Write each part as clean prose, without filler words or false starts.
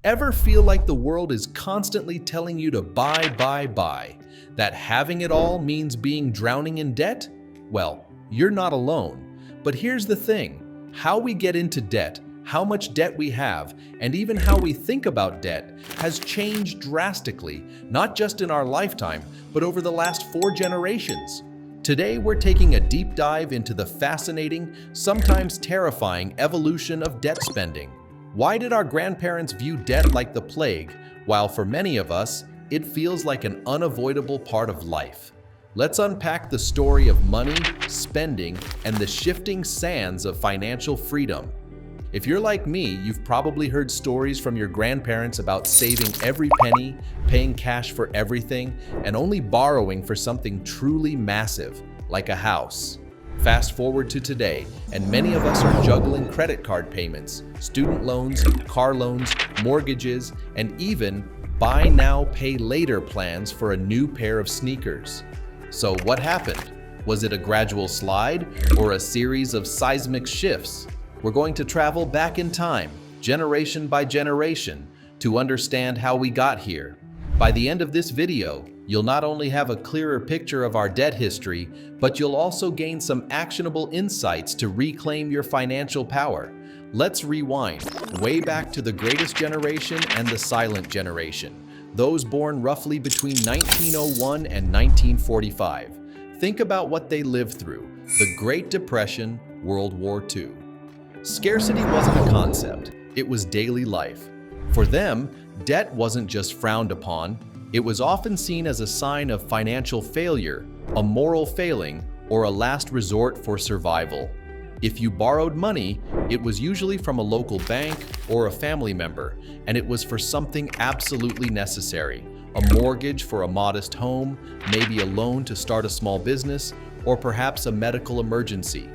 Ever feel like the world is constantly telling you to buy? That having it all means being drowning in debt? Well, you're not alone. But here's the thing. How we get into debt, how much debt we have, and even how we think about debt has changed drastically, not just in our lifetime, but over the last 4 generations. Today, we're taking a deep dive into the fascinating, sometimes terrifying evolution of debt spending. Why did our grandparents view debt like the plague, while for many of us, it feels like an unavoidable part of life? Let's unpack the story of money, spending, and the shifting sands of financial freedom. If you're like me, you've probably heard stories from your grandparents about saving every penny, paying cash for everything, and only borrowing for something truly massive, like a house. Fast forward to today, and many of us are juggling credit card payments, student loans, car loans, mortgages, and even buy now, pay later plans for a new pair of sneakers. So what happened? Was it a gradual slide or a series of seismic shifts? We're going to travel back in time, generation by generation, to understand how we got here. By the end of this video, you'll not only have a clearer picture of our debt history, but you'll also gain some actionable insights to reclaim your financial power. Let's rewind, way back to the greatest generation and the silent generation, those born roughly between 1901 and 1945. Think about what they lived through: the Great Depression, World War II. Scarcity wasn't a concept, it was daily life. For them, debt wasn't just frowned upon, it was often seen as a sign of financial failure, a moral failing, or a last resort for survival. If you borrowed money, it was usually from a local bank or a family member, and it was for something absolutely necessary: a mortgage for a modest home, maybe a loan to start a small business, or perhaps a medical emergency.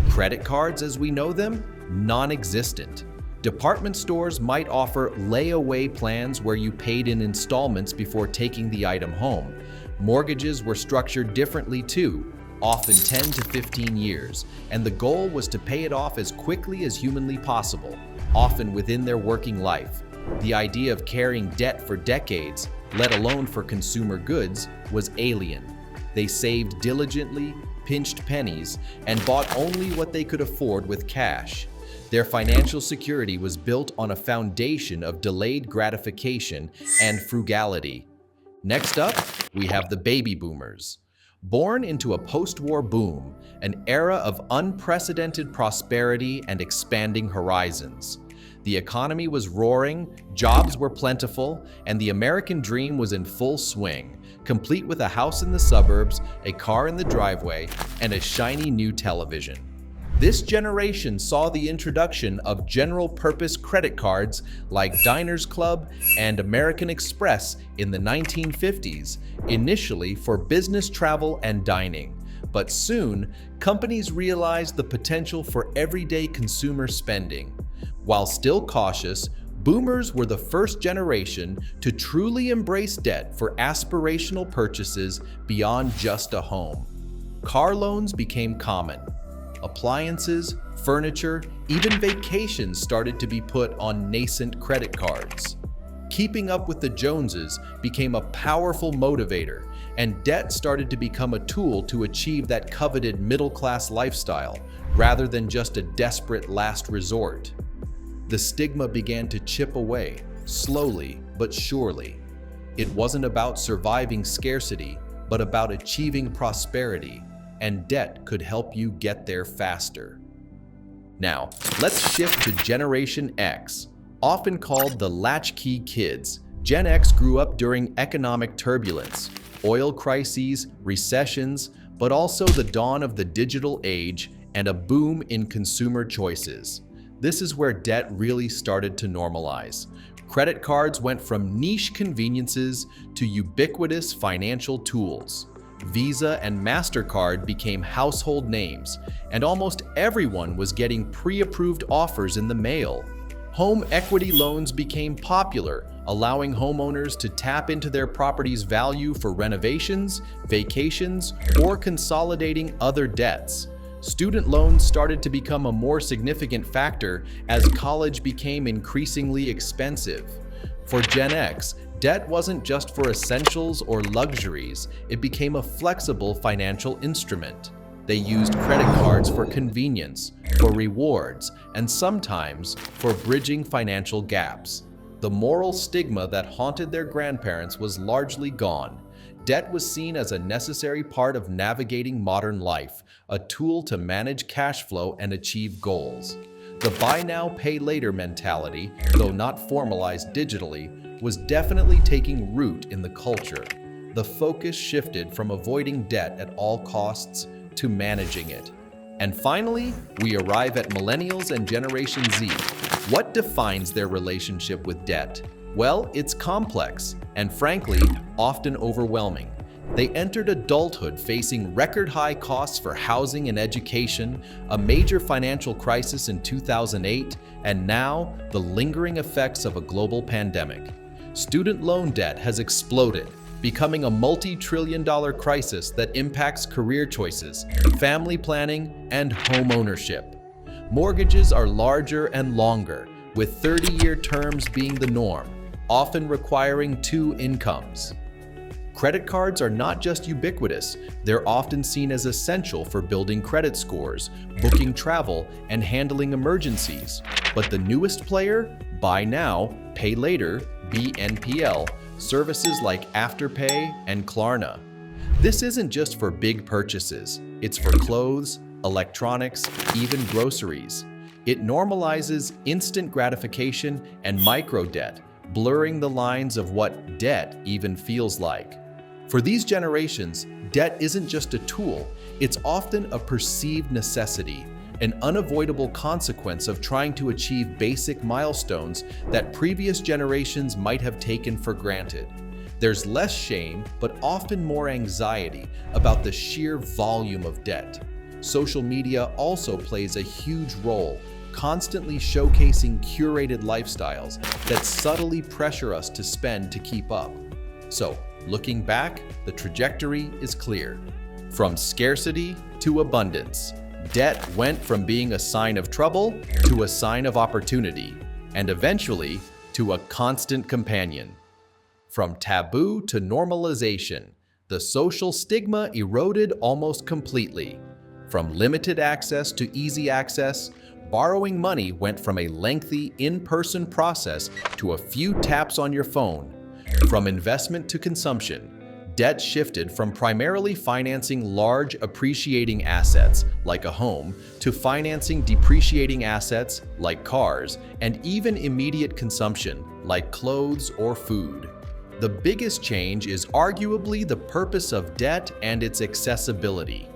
Credit cards as we know them? Non-existent. Department stores might offer layaway plans where you paid in installments before taking the item home. Mortgages were structured differently too, often 10 to 15 years, and the goal was to pay it off as quickly as humanly possible, often within their working life. The idea of carrying debt for decades, let alone for consumer goods, was alien. They saved diligently, pinched pennies, and bought only what they could afford with cash. Their financial security was built on a foundation of delayed gratification and frugality. Next up, we have the baby boomers. Born into a post-war boom, an era of unprecedented prosperity and expanding horizons. The economy was roaring, jobs were plentiful, and the American dream was in full swing, complete with a house in the suburbs, a car in the driveway, and a shiny new television. This generation saw the introduction of general-purpose credit cards like Diners Club and American Express in the 1950s, initially for business travel and dining. But soon, companies realized the potential for everyday consumer spending. While still cautious, boomers were the first generation to truly embrace debt for aspirational purchases beyond just a home. Car loans became common. Appliances, furniture, even vacations started to be put on nascent credit cards. Keeping up with the Joneses became a powerful motivator, and debt started to become a tool to achieve that coveted middle-class lifestyle, rather than just a desperate last resort. The stigma began to chip away, slowly but surely. It wasn't about surviving scarcity, but about achieving prosperity, and debt could help you get there faster. Now, let's shift to Generation X, often called the latchkey kids. Gen X grew up during economic turbulence, oil crises, recessions, but also the dawn of the digital age and a boom in consumer choices. This is where debt really started to normalize. Credit cards went from niche conveniences to ubiquitous financial tools. Visa and MasterCard became household names, and almost everyone was getting pre-approved offers in the mail. Home equity loans became popular, allowing homeowners to tap into their property's value for renovations, vacations, or consolidating other debts. Student loans started to become a more significant factor as college became increasingly expensive. For Gen X, debt wasn't just for essentials or luxuries, it became a flexible financial instrument. They used credit cards for convenience, for rewards, and sometimes for bridging financial gaps. The moral stigma that haunted their grandparents was largely gone. Debt was seen as a necessary part of navigating modern life, a tool to manage cash flow and achieve goals. The buy now, pay later mentality, though not formalized digitally, was definitely taking root in the culture. The focus shifted from avoiding debt at all costs to managing it. And finally, we arrive at Millennials and Generation Z. What defines their relationship with debt? Well, it's complex and frankly, often overwhelming. They entered adulthood facing record-high costs for housing and education, a major financial crisis in 2008, and now the lingering effects of a global pandemic. Student loan debt has exploded, becoming a multi-trillion-dollar crisis that impacts career choices, family planning, and home ownership. Mortgages are larger and longer, with 30-year terms being the norm, often requiring two incomes. Credit cards are not just ubiquitous, they're often seen as essential for building credit scores, booking travel, and handling emergencies. But the newest player, buy now, pay later, BNPL, services like Afterpay and Klarna. This isn't just for big purchases, it's for clothes, electronics, even groceries. It normalizes instant gratification and micro-debt, blurring the lines of what debt even feels like. For these generations, debt isn't just a tool, it's often a perceived necessity, an unavoidable consequence of trying to achieve basic milestones that previous generations might have taken for granted. There's less shame, but often more anxiety about the sheer volume of debt. Social media also plays a huge role, constantly showcasing curated lifestyles that subtly pressure us to spend to keep up. So, looking back, the trajectory is clear. From scarcity to abundance, debt went from being a sign of trouble to a sign of opportunity, and eventually to a constant companion. From taboo to normalization, the social stigma eroded almost completely. From limited access to easy access, borrowing money went from a lengthy in-person process to a few taps on your phone. From investment to consumption, debt shifted from primarily financing large appreciating assets like a home to financing depreciating assets like cars and even immediate consumption like clothes or food. The biggest change is arguably the purpose of debt and its accessibility.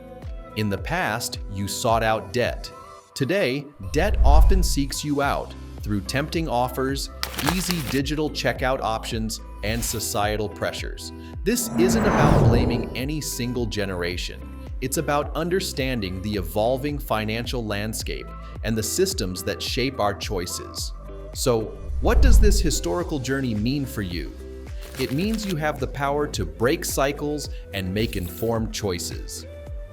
In the past, you sought out debt. Today, debt often seeks you out through tempting offers, easy digital checkout options, and societal pressures. This isn't about blaming any single generation. It's about understanding the evolving financial landscape and the systems that shape our choices. So, what does this historical journey mean for you? It means you have the power to break cycles and make informed choices.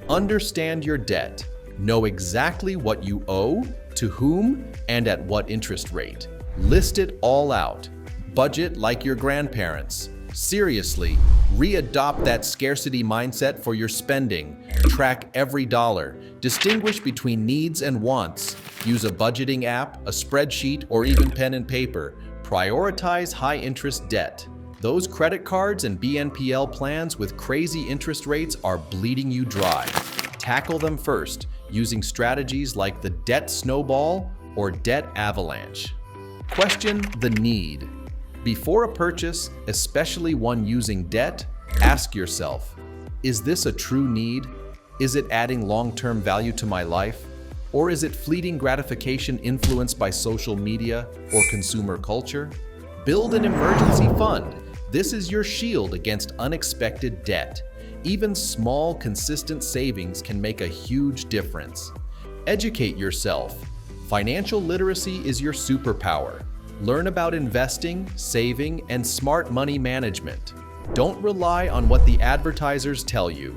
Understand your debt. Know exactly what you owe, to whom, and at what interest rate. List it all out. Budget like your grandparents. Seriously, re-adopt that scarcity mindset for your spending. Track every dollar. Distinguish between needs and wants. Use a budgeting app, a spreadsheet, or even pen and paper. Prioritize high-interest debt. Those credit cards and BNPL plans with crazy interest rates are bleeding you dry. Tackle them first, using strategies like the debt snowball or debt avalanche. Question the need. Before a purchase, especially one using debt, ask yourself, is this a true need? Is it adding long-term value to my life? Or is it fleeting gratification influenced by social media or consumer culture? Build an emergency fund. This is your shield against unexpected debt. Even small, consistent savings can make a huge difference. Educate yourself. Financial literacy is your superpower. Learn about investing, saving, and smart money management. Don't rely on what the advertisers tell you.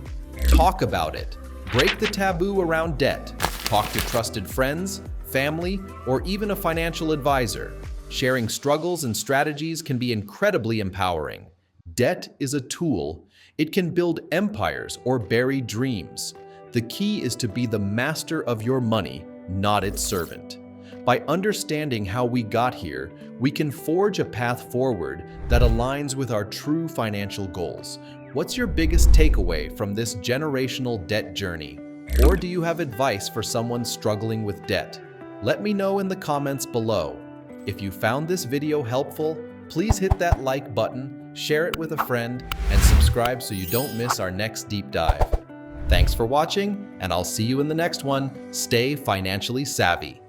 Talk about it. Break the taboo around debt. Talk to trusted friends, family, or even a financial advisor. Sharing struggles and strategies can be incredibly empowering. Debt is a tool. It can build empires or bury dreams. The key is to be the master of your money, not its servant. By understanding how we got here, we can forge a path forward that aligns with our true financial goals. What's your biggest takeaway from this generational debt journey? Or do you have advice for someone struggling with debt? Let me know in the comments below. If you found this video helpful, please hit that like button, share it with a friend, and subscribe so you don't miss our next deep dive. Thanks for watching, and I'll see you in the next one. Stay financially savvy.